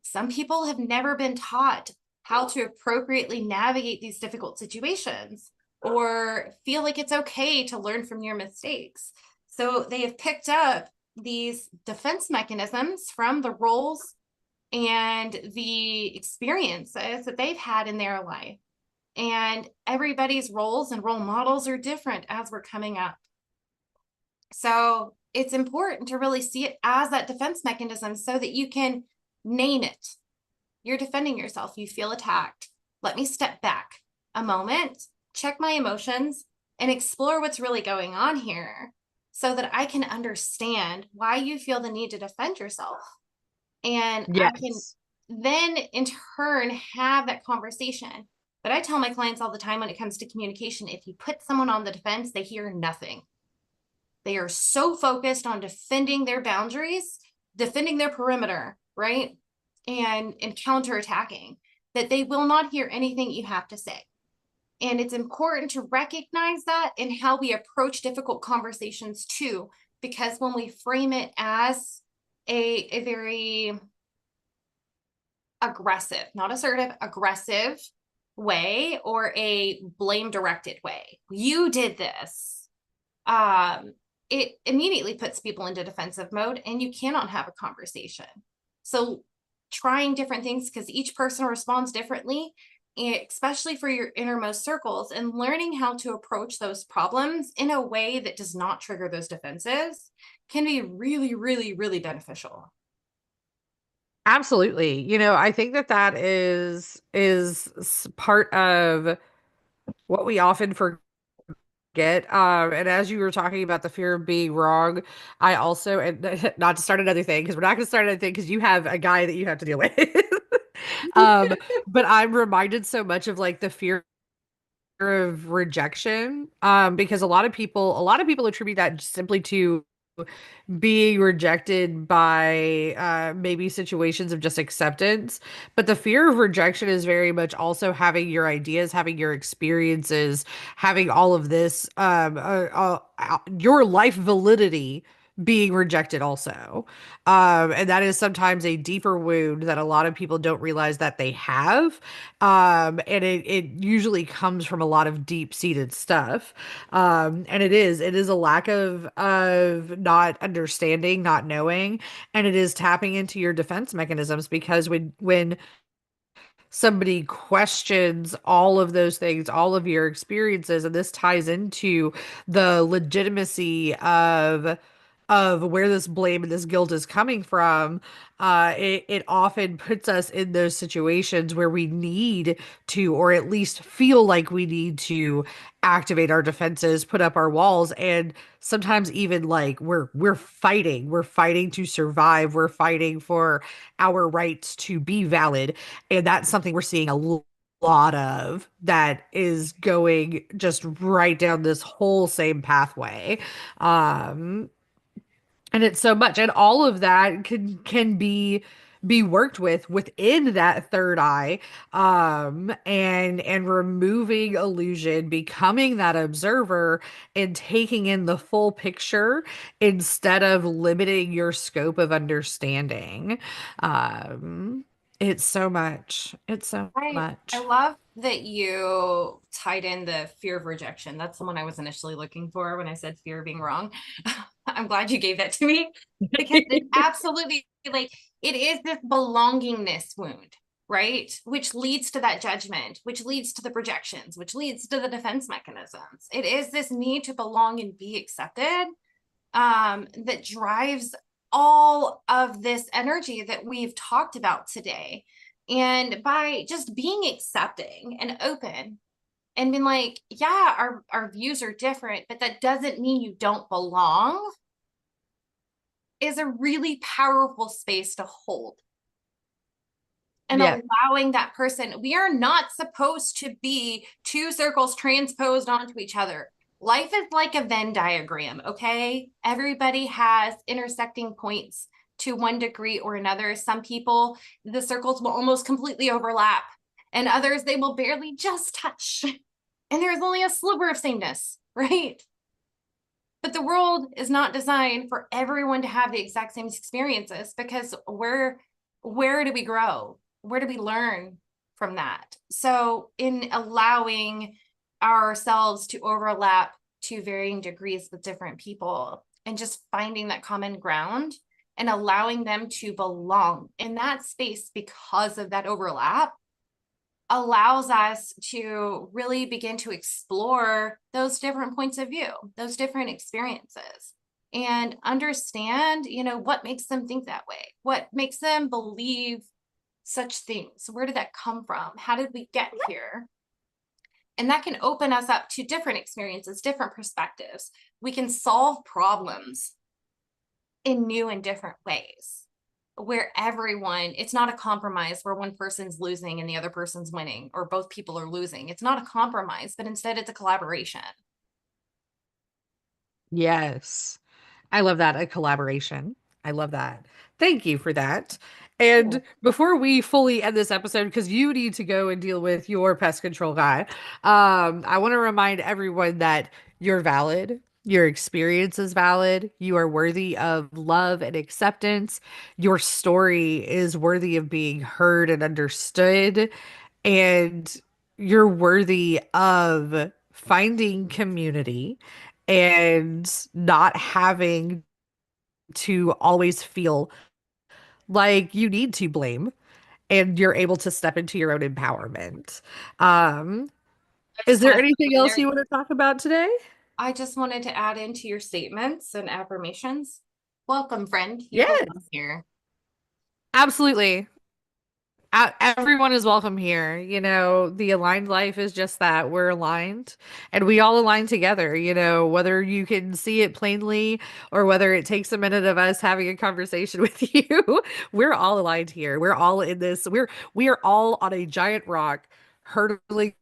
some people have never been taught how to appropriately navigate these difficult situations or feel like it's okay to learn from your mistakes. So they have picked up these defense mechanisms from the roles and the experiences that they've had in their life. And everybody's roles and role models are different as we're coming up. So it's important to really see it as that defense mechanism so that you can name it. You're defending yourself. You feel attacked. Let me step back a moment, check my emotions, and explore what's really going on here so that I can understand why you feel the need to defend yourself. And I can Yes. then, in turn, have that conversation. But I tell my clients all the time when it comes to communication, if you put someone on the defense, they hear nothing. They are so focused on defending their boundaries, defending their perimeter, right? And counterattacking that they will not hear anything you have to say. And it's important to recognize that in how we approach difficult conversations too, because when we frame it as a very aggressive, not assertive, aggressive way or a blame directed way, you did this, it immediately puts people into defensive mode and you cannot have a conversation. So trying different things because each person responds differently, especially for your innermost circles, and learning how to approach those problems in a way that does not trigger those defenses can be really, really, really beneficial. Absolutely. I think that that part of what we often forget. And as you were talking about the fear of being wrong, I also, and not to start another thing, because we're not going to start anything because you have a guy that you have to deal with. Um, but I'm reminded so much of like the fear of rejection, because a lot of people attribute that simply to being rejected by maybe situations of just acceptance. But the fear of rejection is very much also having your ideas, having your experiences, having all of this, your life validity being rejected also. And that is sometimes a deeper wound that a lot of people don't realize that they have. And it usually comes from a lot of deep-seated stuff. And it is a lack of not understanding, not knowing, and it is tapping into your defense mechanisms because when somebody questions all of those things, all of your experiences, and this ties into the legitimacy of where this blame and this guilt is coming from. It often puts us in those situations where we need to, or at least feel like we need to activate our defenses, put up our walls, and sometimes even like we're fighting to survive, we're fighting for our rights to be valid. And that's something we're seeing a lot of that is going just right down this whole same pathway. Um, and it's so much, and all of that can be worked with within that third eye, and removing illusion, becoming that observer and taking in the full picture instead of limiting your scope of understanding. um it's so I much. love that you tied in the fear of rejection. That's the one I was initially looking for when I said fear of being wrong. I'm glad you gave that to me because it's absolutely like it is this belongingness wound. right? Which leads to that judgment, which leads to the projections, which leads to the defense mechanisms. It is this need to belong and be accepted that drives all of this energy that we've talked about today. And by just being accepting and open and being like, yeah, our views are different, but that doesn't mean you don't belong, is a really powerful space to hold. And Yeah. allowing that person, we are not supposed to be two circles transposed onto each other. Life is like a Venn diagram, okay? Everybody has intersecting points to one degree or another. Some people, the circles will almost completely overlap, and others, they will barely just touch. And there's only a sliver of sameness, right? But the world is not designed for everyone to have the exact same experiences, because where do we grow? Where do we learn from that? So in allowing ourselves to overlap to varying degrees with different people and just finding that common ground and allowing them to belong in that space because of that overlap allows us to really begin to explore those different points of view, those different experiences, and understand, what makes them think that way, what makes them believe such things. Where did that come from? How did we get here? And that can open us up to different experiences, different perspectives. We can solve problems in new and different ways where it's not a compromise where one person's losing and the other person's winning, or both people are losing. It's not a compromise, but instead it's a collaboration. Yes. I love that. A collaboration. I love that. Thank you for that. And before we fully end this episode, because you need to go and deal with your pest control guy, I want to remind everyone that you're valid. Your experience is valid. You are worthy of love and acceptance. Your story is worthy of being heard and understood. And you're worthy of finding community and not having to always feel like you need to blame, and you're able to step into your own empowerment. Um, I is just there want to anything in else there. you want to talk about today? I just wanted to add into your statements and affirmations. Welcome, friend. You belong Yes, here. absolutely. Everyone is welcome here. The aligned life is just that. We're aligned and we all align together, whether you can see it plainly or whether it takes a minute of us having a conversation with you. We're all aligned here. We're all in this. We are all on a giant rock hurtling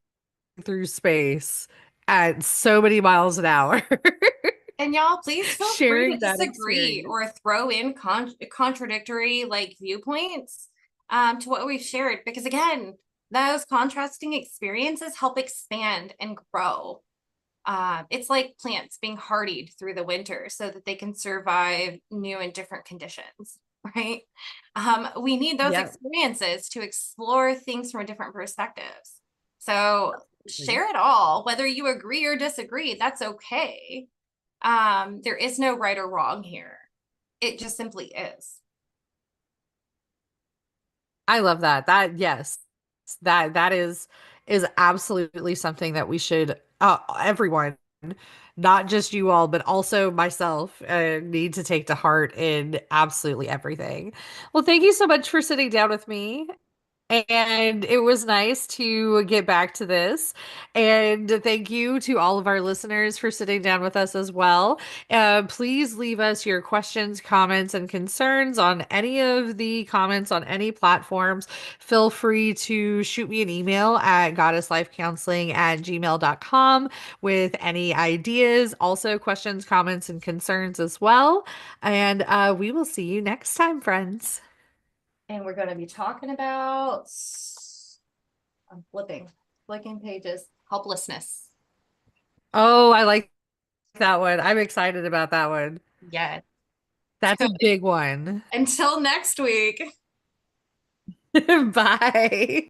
through space at so many miles an hour, And y'all, please feel free to sharing that disagree experience. or throw in contradictory viewpoints to what we've shared, because again, those contrasting experiences help expand and grow. It's like plants being hardied through the winter so that they can survive new and different conditions, right? We need those Yeah. experiences to explore things from different perspectives. So share it all, whether you agree or disagree, that's okay. There is no right or wrong here. It just simply is. I love that. Yes, that is absolutely something that we should everyone, not just you all, but also myself, need to take to heart in absolutely everything. Well, thank you so much for sitting down with me. And it was nice to get back to this. And thank you to all of our listeners for sitting down with us as well. Please leave us your questions, comments, and concerns on any of the comments on any platforms. Feel free to shoot me an email at goddesslifecounseling@gmail.com with any ideas, also questions, comments, and concerns as well. And we will see you next time, friends. And we're going to be talking about, I'm flicking pages, helplessness. Oh, I like that one. I'm excited about that one. Yes. That's So a big one. until next week. Bye.